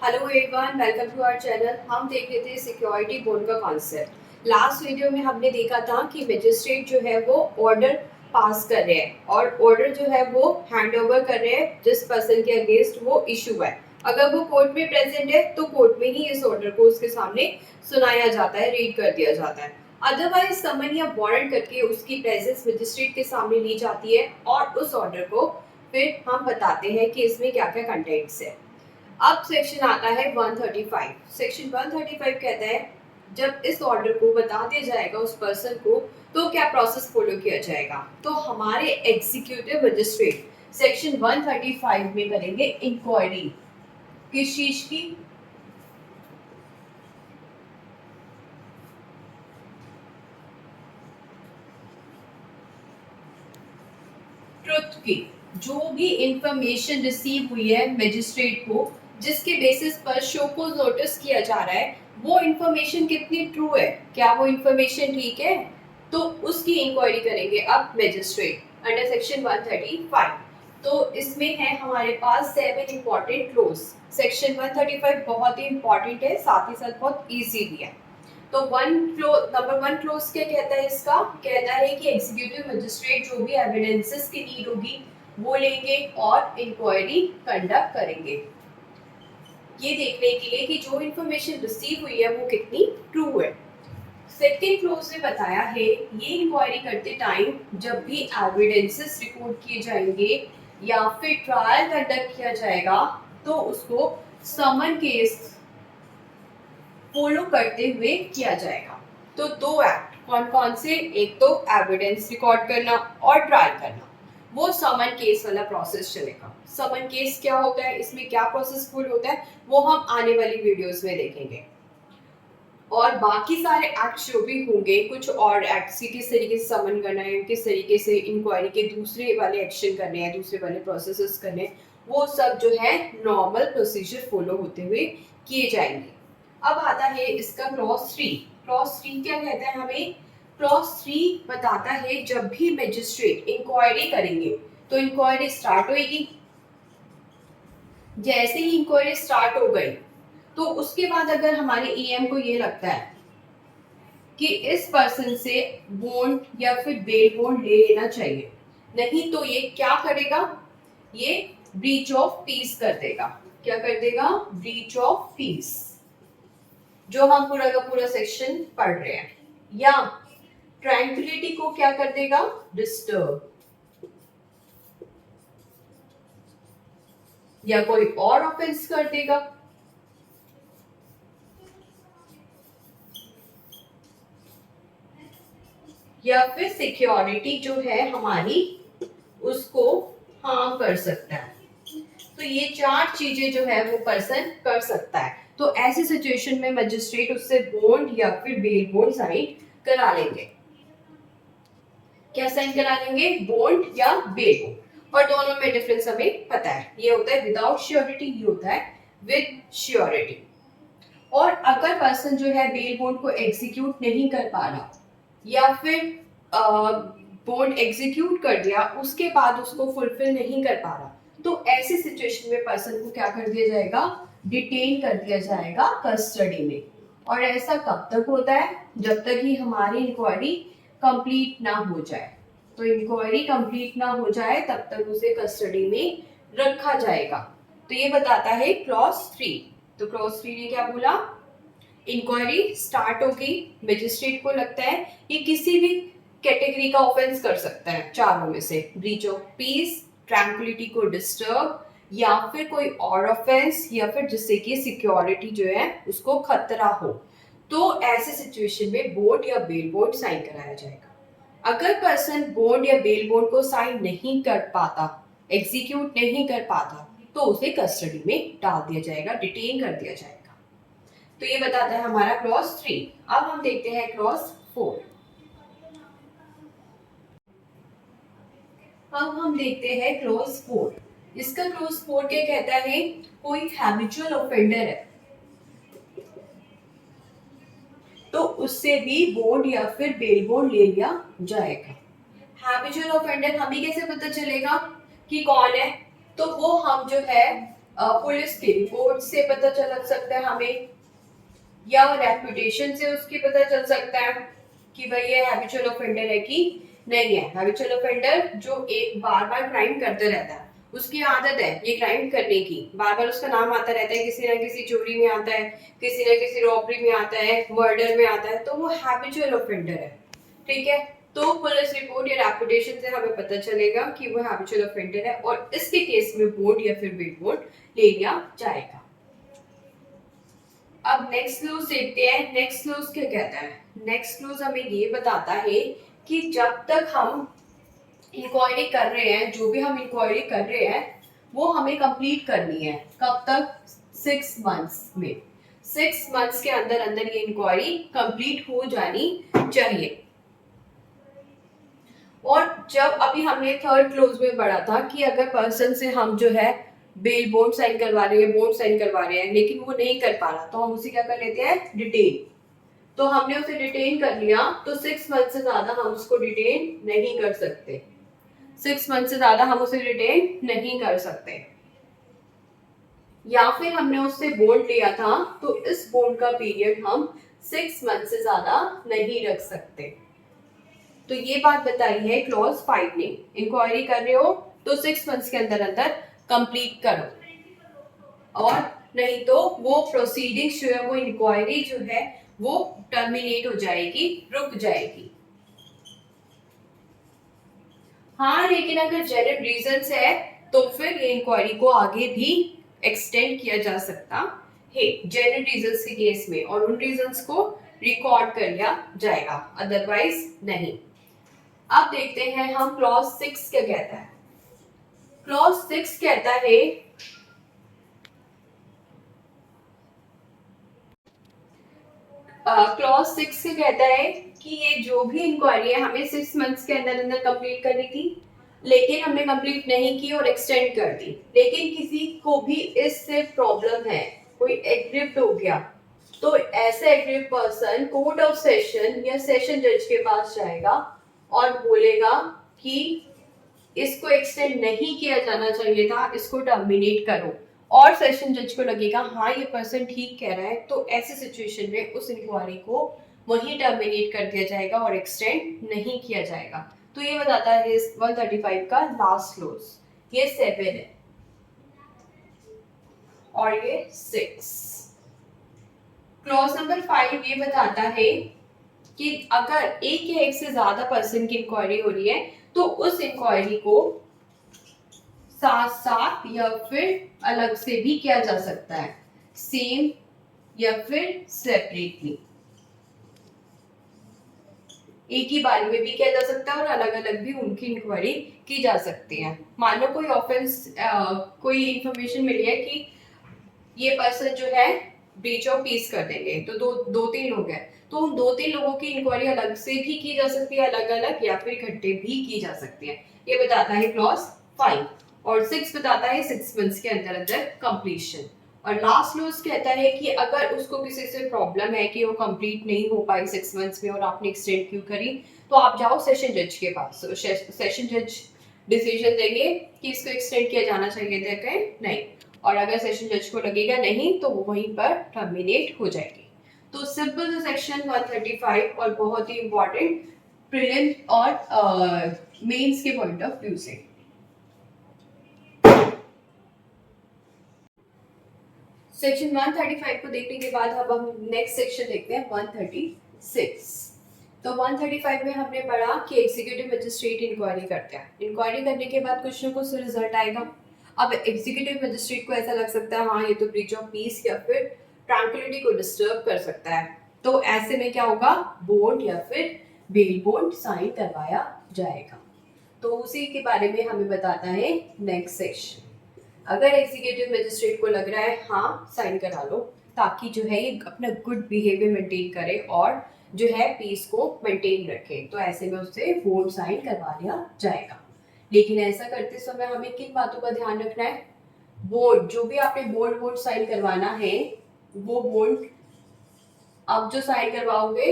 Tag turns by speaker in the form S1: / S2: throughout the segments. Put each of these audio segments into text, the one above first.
S1: Hello everyone, welcome to our channel. हम देख रहे थे सिक्योरिटी बोर्ड का कॉन्सेप्ट। लास्ट वीडियो में हमने देखा था कि मजिस्ट्रेट जो है वो ऑर्डर पास कर रहे हैं और ऑर्डर जो है वो हैंड ओवर कर रहे हैं जिस पर्सन के अगेंस्ट वो इशू है। अगर वो कोर्ट में प्रेजेंट है तो कोर्ट में ही इस ऑर्डर को उसके सामने सुनाया जाता है, रीड कर दिया जाता है। अदरवाइज समन या वारंट करके उसकी प्रेजेंस मजिस्ट्रेट के सामने ली जाती है और उस ऑर्डर को फिर हम बताते हैं कि इसमें क्या क्या कंटेंट्स है। अब सेक्शन आता है 135। सेक्शन 135 कहता है जब इस ऑर्डर को बता दिया जाएगा उस पर्सन को तो क्या प्रोसेस फॉलो किया जाएगा। तो हमारे एग्जीक्यूटिव मजिस्ट्रेट सेक्शन 135 में करेंगे इंक्वायरी। किस चीज की? ट्रुथ की। जो भी इंफॉर्मेशन रिसीव हुई है मजिस्ट्रेट को, जिसके बेसिस पर शो को नोटिस किया जा रहा है, वो इंफॉर्मेशन कितनी ट्रू है, क्या वो इंफॉर्मेशन ठीक है, तो उसकी इंक्वायरी करेंगे अब मजिस्ट्रेट अंडर सेक्शन 135। तो इसमें है हमारे पास 7 इंपॉर्टेंट क्लोज। सेक्शन 135 बहुत ही इंपॉर्टेंट है, साथ ही साथ बहुत इजी भी है। तो नंबर वन क्लोज क्या कहता है? इसका कहता है कि एग्जीक्यूटिव मजिस्ट्रेट जो भी एविडेंसेस की नीड होगी वो लेंगे और इंक्वायरी कंडक्ट करेंगे, ये देखने के लिए कि जो इंफॉर्मेशन रिसीव हुई है वो कितनी ट्रू है। सेकेंड क्लोज ने बताया है ये इंक्वायरी करते टाइम जब भी एविडेंसेस रिकॉर्ड किए जाएंगे या फिर ट्रायल कंडक्ट किया जाएगा तो उसको समन केस फॉलो करते हुए किया जाएगा। तो दो एक्ट कौन कौन से? एक तो एविडेंस रिकॉर्ड करना और ट्रायल करना, वो समन केस वाला प्रोसेस चलेगा। समन केस क्या होता है, इसमें क्या प्रोसेस फॉलो होता है, वो हम आने वाली वीडियोस में देखेंगे। और बाकी सारे एक्ट जो भी होंगे, कुछ और एक्ट किस तरीके से समन करना है, किस तरीके से इंक्वायरी के दूसरे वाले एक्शन करने हैं, दूसरे वाले प्रोसेसेस करने हैं, वो सब जो है नॉर्मल प्रोसीजर फॉलो होते हुए किए जाएंगे। अब आता है इसका क्लॉज 3। क्लॉज 3 क्या कहता है हमें? क्लॉज 3 बताता है जब भी मजिस्ट्रेट इंक्वायरी करेंगे तो इंक्वायरी स्टार्ट होगी। जैसे ही इंक्वायरी स्टार्ट हो गई तो उसके बाद अगर हमारे ईएम को ये लगता है कि इस पर्सन से बॉन्ड या फिर बेल बॉन्ड ले लेना चाहिए, नहीं तो ये क्या करेगा? ये ब्रीच ऑफ पीस कर देगा। क्या कर देगा? ब्रीच ऑफ पीस, जो हम पूरा का पूरा सेक्शन पढ़ रहे हैं। या ट्रैंक्विलिटी को क्या कर देगा? डिस्टर्ब, या कोई और ऑफेंस कर देगा। या फिर सिक्योरिटी जो है हमारी उसको हार्म कर सकता है। तो ये 4 चीजें जो है वो पर्सन कर सकता है। तो ऐसी सिचुएशन में मजिस्ट्रेट उससे बॉन्ड या फिर बेल बॉन्ड साइन करा लेंगे। क्या साइन करा लेंगे? बॉन्ड या बेल बॉन्ड। और दोनों में डिफरेंस हमें पता है, ये होता है विदाउट श्योरिटी, ये होता है विद श्योरिटी। और अगर पर्सन जो है बेल बॉन्ड को एग्जीक्यूट नहीं कर पा रहा या फिर बॉन्ड एग्जीक्यूट कर दिया उसके बाद उसको फुलफिल नहीं कर पा रहा, तो ऐसी सिचुएशन में पर्सन को क्या कर दिया जाएगा? डिटेन कर दिया जाएगा कस्टडी में। और ऐसा कब तक होता है? जब तक कि हमारी इंक्वायरी कंप्लीट ना हो जाए। तो इंक्वायरी कंप्लीट ना हो जाए तब तक उसे कस्टडी में रखा जाएगा। तो ये बताता है क्लॉज 3। तो क्लॉज 3 ने क्या बोला? इंक्वायरी स्टार्ट होगी, मजिस्ट्रेट को लगता है ये किसी भी कैटेगरी का ऑफेंस कर सकता है चारों में से, ब्रीच ऑफ पीस, ट्रैंक्विलिटी को डिस्टर्ब, या फिर कोई और ऑफेंस, या फिर जिससे कि सिक्योरिटी जो है उसको खतरा हो। तो ऐसे सिचुएशन में बॉन्ड या बेल बॉन्ड साइन कराया जाएगा। अगर पर्सन बॉन्ड या बेल बॉन्ड को साइन नहीं कर पाता, एग्जीक्यूट नहीं कर पाता, तो उसे कस्टडी में डाल दिया जाएगा, डिटेन कर दिया जाएगा। तो ये बताता है हमारा क्लॉज 3। अब हम देखते हैं क्लॉज 4। अब हम देखते हैं क्लॉज 4। इसका क्लॉज 4 क्या कहता है? कोई हैबिचुअल ऑफेंडर है तो उससे भी बॉन्ड या फिर बेल बॉन्ड ले लिया जाएगा। हैबिचुअल ऑफेंडर हमें कैसे पता चलेगा कि कौन है? तो वो हम जो है पुलिस की रिपोर्ट से पता चल सकता है हमें, या रेपुटेशन से उसकी पता चल सकता है कि भाई ये हैबिचुअल ऑफेंडर है कि नहीं है। हैबिचुअल ऑफेंडर जो एक बार बार क्राइम करते रहता है, उसकी आदत है ये क्राइम करने की, बार बार उसका नाम आता रहता है, किसी ना किसी चोरी में आता है, किसी ना किसी रॉबरी में आता है, मर्डर में आता है, तो वो हैबिचुअल ऑफेंडर है। ठीक है, तो पुलिस रिपोर्ट या रेपुटेशन से हमें पता चलेगा कि वो हैबिचुअल ऑफेंडर है और इसके केस में बॉन्ड या फिर बेल बॉन्ड ले लिया जाएगा। अब नेक्स्ट क्लूज देखते हैं। नेक्स्ट क्लूज क्या कहता है? नेक्स्ट क्लूज हमें ये बताता है कि जब तक हम इंक्वायरी कर रहे हैं, जो भी हम इंक्वायरी कर रहे हैं वो हमें कंप्लीट करनी है। कब तक? 6 मंथ्स में। 6 मंथ्स के अंदर अंदर ये इंक्वायरी कंप्लीट हो जानी चाहिए। और जब अभी हमने थर्ड क्लोज में पढ़ा था कि अगर पर्सन से हम जो है बेल बॉन्ड साइन करवा रहे हैं, बॉन्ड साइन करवा रहे हैं, लेकिन वो नहीं कर पा रहा, तो हम उसे क्या कर लेते हैं? डिटेन। तो हमने उसे डिटेन कर लिया, तो 6 मंथ से ज्यादा हम उसको डिटेन नहीं कर सकते। 6 मंथ से ज्यादा हम उसे डिटेन नहीं कर सकते। या फिर हमने उससे बॉन्ड लिया था, तो इस बॉन्ड का पीरियड हम 6 मंथ से ज्यादा नहीं रख सकते। तो ये बात बताई है क्लॉज 5 ने। इंक्वायरी कर रहे हो तो 6 मंथ्स के अंदर अंदर कंप्लीट करो, और नहीं तो वो प्रोसीडिंग्स जो है, वो इंक्वायरी जो है वो टर्मिनेट हो जाएगी, रुक जाएगी। हाँ, लेकिन अगर जेन्युइन रीजंस है तो फिर ये इंक्वायरी को आगे भी एक्सटेंड किया जा सकता है जेन्युइन रीजंस के केस में, और उन रीजंस को रिकॉर्ड कर लिया जाएगा, अदरवाइज नहीं। अब देखते हैं हम क्लॉज 6 क्या कहता है। क्लॉज 6 कहता है क्लॉज 6 क्या कहता है कि ये जो भी इंक्वायरी है हमें 6 मंथ्स के अंदर अंदर कंप्लीट करनी थी, लेकिन हमने कंप्लीट नहीं की और एक्सटेंड कर दी। लेकिन किसी को भी इससे प्रॉब्लम है, कोई एग्रीव्ड हो गया, तो ऐसे aggrieved person court of session या सेशन जज के पास जाएगा और बोलेगा कि इसको एक्सटेंड नहीं किया जाना चाहिए था, इसको टर्मिनेट करो। और सेशन जज को लगेगा हाँ ये पर्सन ठीक कह रहा है, तो ऐसे सिचुएशन में उस इंक्वायरी को वहीं टर्मिनेट कर दिया जाएगा और एक्सटेंड नहीं किया जाएगा। तो ये बताता है इस 135 का लास्ट क्लोज। ये 7 है और ये 6। क्लॉज नंबर 5 ये बताता है कि अगर एक या एक से ज्यादा पर्सन की इंक्वायरी हो रही है तो उस इंक्वायरी को साथ साथ या फिर अलग से भी किया जा सकता है, सेम या फिर सेपरेटली। एक ही बारे में भी किया जा सकता है और अलग अलग भी उनकी इंक्वायरी की जा सकती है। मान लो कोई ऑफेंस, कोई इंफॉर्मेशन मिली है कि ये पर्सन जो है ब्रीच ऑफ पीस कर देंगे, तो दो तीन लोग हैं, तो उन 2-3 लोगों की इंक्वायरी अलग से भी की जा सकती है, अलग अलग, या फिर इकट्ठे भी की जा सकती है। ये बताता है क्लॉज 5। और 6 बताता है 6 मंथ्स के अंदर अंदर कंप्लीशन। और लास्ट क्लॉज कहता है कि अगर उसको किसी से प्रॉब्लम है कि वो कंप्लीट नहीं हो पाई 6 मंथ्स में और आपने एक्सटेंड क्यों करी, तो आप जाओ सेशन जज के पास। सेशन जज डिसीजन देंगे कि इसको एक्सटेंड किया जाना चाहिए था कि नहीं, और अगर सेशन जज को लगेगा नहीं तो वो वहीं पर टर्मिनेट हो जाएगी। तो सिंपल सा सेक्शन 135 और बहुत ही इंपॉर्टेंट प्रीलिम्स और मेंस के पॉइंट ऑफ व्यू से। सेक्शन 135 को देखने के बाद अब हम नेक्स्ट सेक्शन देखते हैं 136। तो 135 में हमने पढ़ा कि एग्जीक्यूटिव मजिस्ट्रेट इंक्वायरी करते हैं। इंक्वायरी करने के बाद कुछ ना कुछ रिजल्ट आएगा। अब एग्जीक्यूटिव मजिस्ट्रेट को ऐसा लग सकता है हाँ ये तो ब्रीच ऑफ पीस या फिर ट्रैंक्विलिटी को डिस्टर्ब कर सकता है, तो ऐसे में क्या होगा, बॉन्ड या फिर बेल बॉन्ड साइन करवाया जाएगा। तो उसी के बारे में हमें बताता है नेक्स्ट सेक्शन। अगर एग्जीक्यूटिव मजिस्ट्रेट को लग रहा है हाँ साइन करा लो, ताकि जो है ये अपना गुड बिहेवियर मेंटेन करे और जो है पीस को मेंटेन रखे, तो ऐसे में उससे बॉन्ड साइन करवा लिया जाएगा। लेकिन ऐसा करते समय हमें किन बातों का ध्यान रखना है? बॉन्ड, जो भी आपने बॉन्ड साइन करवाना है, वो बॉन्ड अब जो साइन करवाओगे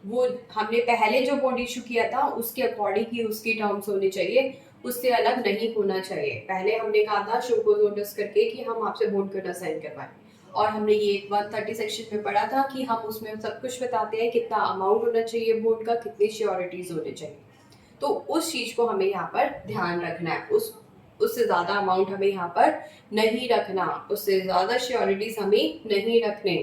S1: वो हमने पहले जो बॉन्ड इशू किया था उसके अकॉर्डिंग ही उसकी टर्म्स होने चाहिए, उससे अलग नहीं होना चाहिए। पहले हमने कहा था शो कोज नोटिस करके कि हम आपसे बोर्ड क्यों ना साइन करवाएं, और हमने ये 130 सेक्शन में पढ़ा था कि हम उसमें सब कुछ बताते हैं कितना अमाउंट होना चाहिए बोर्ड का, कितनी श्योरिटीज होने चाहिए। तो उस चीज को हमें यहाँ पर ध्यान रखना है, उससे ज्यादा अमाउंट हमें यहाँ पर नहीं रखना, उससे ज्यादा श्योरिटीज हमें नहीं रखने,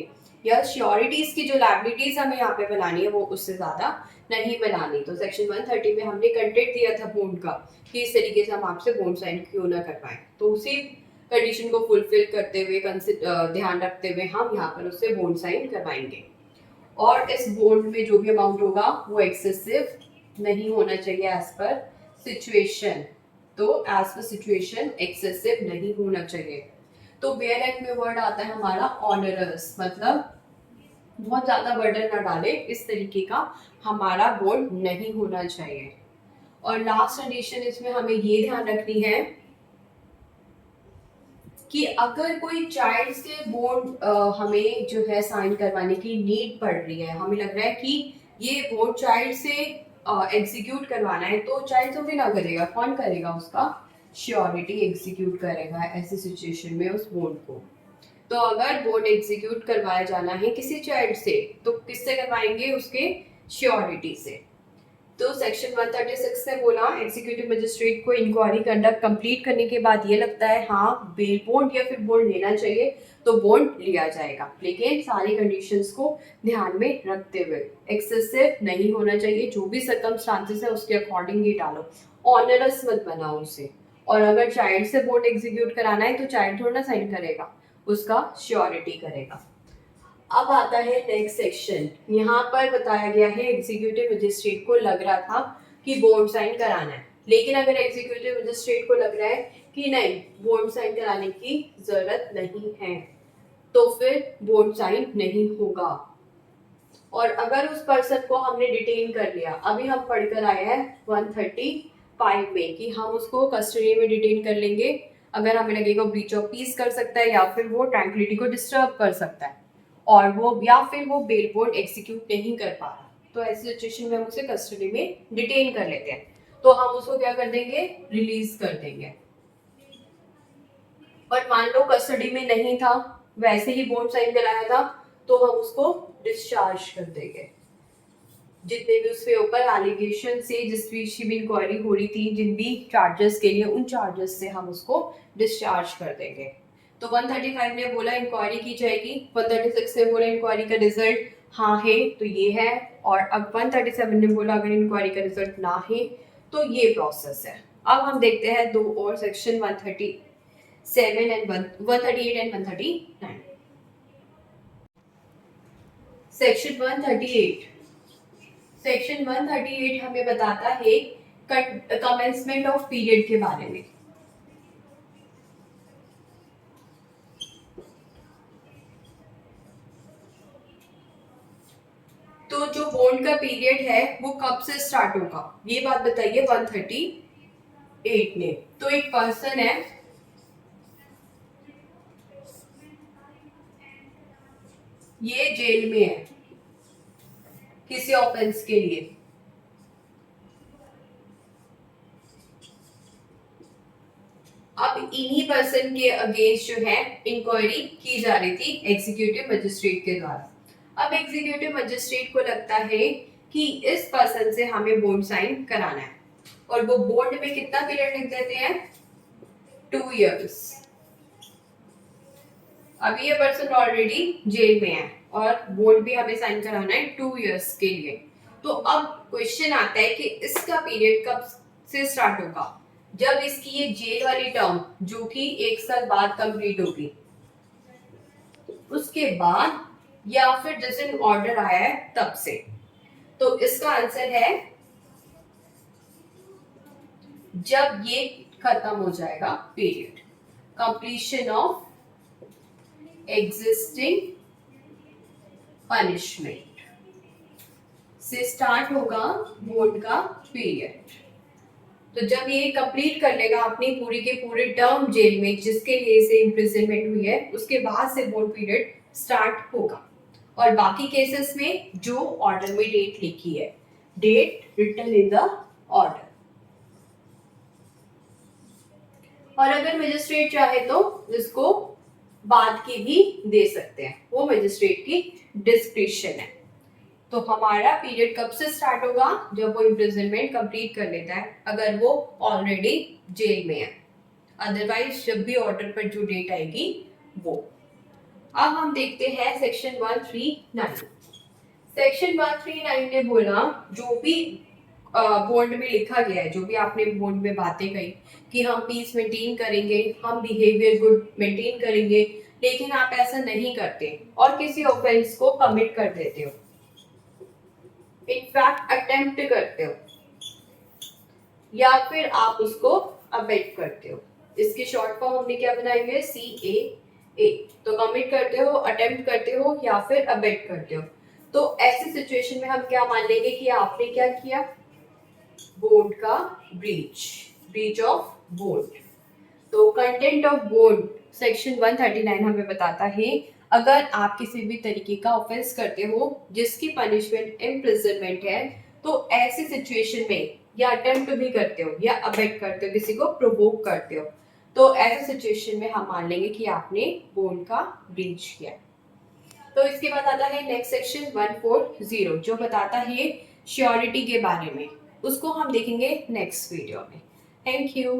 S1: या श्योरिटीज की जो लायबिलिटीज हमें यहाँ पे बनानी है वो उससे ज्यादा नहीं बनानी। तो सेक्शन 130 में हमने कंटेंट दिया था बॉन्ड का कि इस तरीके से हम आपसे बॉन्ड साइन क्यों ना करवाएं, तो उसी कंडीशन को फुलफिल करते हुए ध्यान रखते हुए हम यहाँ पर उससे बॉन्ड साइन करवाएंगे। और इस बॉन्ड में जो भी अमाउंट होगा वो एक्सेसिव नहीं होना चाहिए एज पर सिचुएशन। तो एज पर सिचुएशन एक्सेसिव नहीं होना चाहिए। तो बेयर एक्ट में वर्ड आता है हमारा ऑनरस, मतलब बहुत ज्यादा बर्डन ना डाले, इस तरीके का हमारा बॉन्ड नहीं होना चाहिए। और लास्ट कंडीशन इसमें हमें ये ध्यान रखनी है कि अगर कोई चाइल्ड से बॉन्ड हमें जो है साइन करवाने की नीड पड़ रही है, हमें लग रहा है कि ये बॉन्ड चाइल्ड से एग्जीक्यूट करवाना है, तो चाइल्ड तो भी ना करेगा, कौन करेगा? उसका श्योरिटी एग्जीक्यूट करेगा ऐसी सिचुएशन में उस बॉन्ड को। तो अगर बॉन्ड एग्जीक्यूट करवाया जाना है किसी चाइल्ड से तो किससे करवाएंगे? उसके श्योरिटी से। तो सेक्शन 136 ने बोला एग्जीक्यूटिव मजिस्ट्रेट को इंक्वायरी कंडक्ट कंप्लीट करने के बाद ये लगता है हाँ बेल बॉन्ड या फिर बॉन्ड लेना चाहिए तो बॉन्ड लिया जाएगा, लेकिन सारी कंडीशंस को ध्यान में रखते हुए। एक्सेसिव नहीं होना चाहिए, जो भी सर्कमस्टांसेस है उसके अकॉर्डिंग ही डालो, ऑनरस मत बनाओ उसे। और अगर चाइल्ड से बॉन्ड एग्जीक्यूट कराना है तो चाइल्ड थोड़ा ना साइन करेगा, उसका श्योरिटी करेगा। अब आता है नेक्स्ट सेक्शन। यहाँ पर बताया गया है एग्जीक्यूटिव मजिस्ट्रेट को लग रहा था कि बॉन्ड साइन कराना है, लेकिन अगर एग्जीक्यूटिव मजिस्ट्रेट को लग रहा है कि नहीं बॉन्ड साइन कराने की जरूरत नहीं है, तो फिर बॉन्ड साइन नहीं होगा। और अगर उस पर्सन को हमने डिटेन कर लिया, अभी हम पढ़कर आए हैं 135 में कि हम उसको कस्टडी में डिटेन कर लेंगे अगर हमें लगेगा ब्रीच ऑफ पीस कर सकता है या फिर वो ट्रैंक्विलिटी को डिस्टर्ब कर सकता है, और वो या फिर वो बेल बॉन्ड एग्जीक्यूट नहीं कर पा रहा, तो ऐसी सिचुएशन में हम उसे कस्टडी में डिटेन कर लेते हैं, तो हम उसको क्या कर देंगे? रिलीज कर देंगे। पर मान लो कस्टडी में नहीं था, वैसे ही बॉन्ड साइन कराया था, तो हम उसको डिस्चार्ज कर देंगे। जितने भी उसके ऊपर एलिगेशन से जिस भी इंक्वायरी हो रही थी, जिन भी चार्जेस के लिए, उन चार्जेस से हम उसको डिस्चार्ज कर देंगे। तो 135 ने बोला इंक्वायरी की जाएगी, 136 ने बोला इंक्वायरी का रिजल्ट हाँ है तो ये है, और अब 137 ने बोला अगर इंक्वायरी का रिजल्ट ना है तो ये प्रोसेस है। अब हम देखते हैं दो और सेक्शन 137 एंड 138 एंड 139। सेक्शन 138 हमें बताता है कमेंसमेंट ऑफ पीरियड के बारे में। तो जो बॉन्ड का पीरियड है वो कब से स्टार्ट होगा, ये बात बताइए 138 ने। तो एक पर्सन है, ये जेल में है किसी ऑफेंस के लिए, अब इन्हीं पर्सन के अगेंस्ट जो है इंक्वायरी की जा रही थी एग्जीक्यूटिव मजिस्ट्रेट के द्वारा। अब एग्जीक्यूटिव मजिस्ट्रेट को लगता है कि इस पर्सन से हमें बॉन्ड साइन कराना है, और वो बॉन्ड में कितना पीरियड लिख देते हैं? 2 years। अभी ये पर्सन ऑलरेडी जेल में है और बॉन्ड भी हमें साइन कराना है 2 years के लिए। तो अब क्वेश्चन आता है कि इसका पीरियड कब से स्टार्ट होगा? जब इसकी ये जेल वाली टर्म जो कि 1 साल बाद कंप्लीट होगी, उसके बाद, या फिर जिस दिन ऑर्डर आया है तब से। तो इसका आंसर है जब ये खत्म हो जाएगा period, completion of existing punishment से स्टार्ट होगा बॉन्ड का पीरियड। तो जब ये कंप्लीट कर लेगा अपनी पूरी के पूरी टर्म जेल में जिसके लिए इसे इम्प्रिजनमेंट हुई है, उसके बाद से बॉन्ड पीरियड स्टार्ट होगा। और बाकी केसेस में जो ऑर्डर में डेट लिखी है, date written in the order. और अगर मजिस्ट्रेट चाहे तो इसको बाद की भी दे सकते हैं, वो मजिस्ट्रेट की डिस्क्रिप्शन है। तो हमारा पीरियड कब से स्टार्ट होगा? जब वो इम्प्रिजनमेंट कंप्लीट कर लेता है, अगर वो ऑलरेडी जेल में है। अदरवाइज जब भी ऑर्डर पर जो डेट आएगी वो। अब हम देखते हैं सेक्शन 139। सेक्शन 139 ने बोला जो भी बोर्ड में लिखा गया है, जो भी आपने बोर्ड में बातें कही कि हम पीस मेंटेन करेंगे, हम बिहेवियर गुड मेंटेन करेंगे, लेकिन आप ऐसा नहीं करते और किसी ऑफेंस को कमिट कर देते हो, इनफैक्ट अटेम्प्ट करते हो, या फिर आप उसको अबेट करते हो। इसकी शॉर्ट फॉर्म हमने क्या बनाई हुई है? CAA। तो कमिट करते हो, अटेम्प्ट करते हो या फिर अबेट करते हो। तो ऐसी सिचुएशन में हम क्या मान लेंगे कि आपने क्या किया? बोर्ड का ब्रीच ऑफ बोर्ड। तो कंटेंट ऑफ बोर्ड सेक्शन 139 हमें बताता है अगर आप किसी भी तरीके का ऑफेंस करते हो जिसकी पनिशमेंट इम्प्रिजनमेंट है, तो ऐसी सिचुएशन में या अटेम्प्ट भी करते हो या अबेट करते हो, किसी को प्रोवोक करते हो, तो ऐसे सिचुएशन में हम मान लेंगे कि आपने बोर्ड का ब्रीच किया। तो इसके बाद आता है नेक्स्ट सेक्शन 140 जो बताता है श्योरिटी के बारे में। उसको हम देखेंगे नेक्स्ट वीडियो में। Thank you.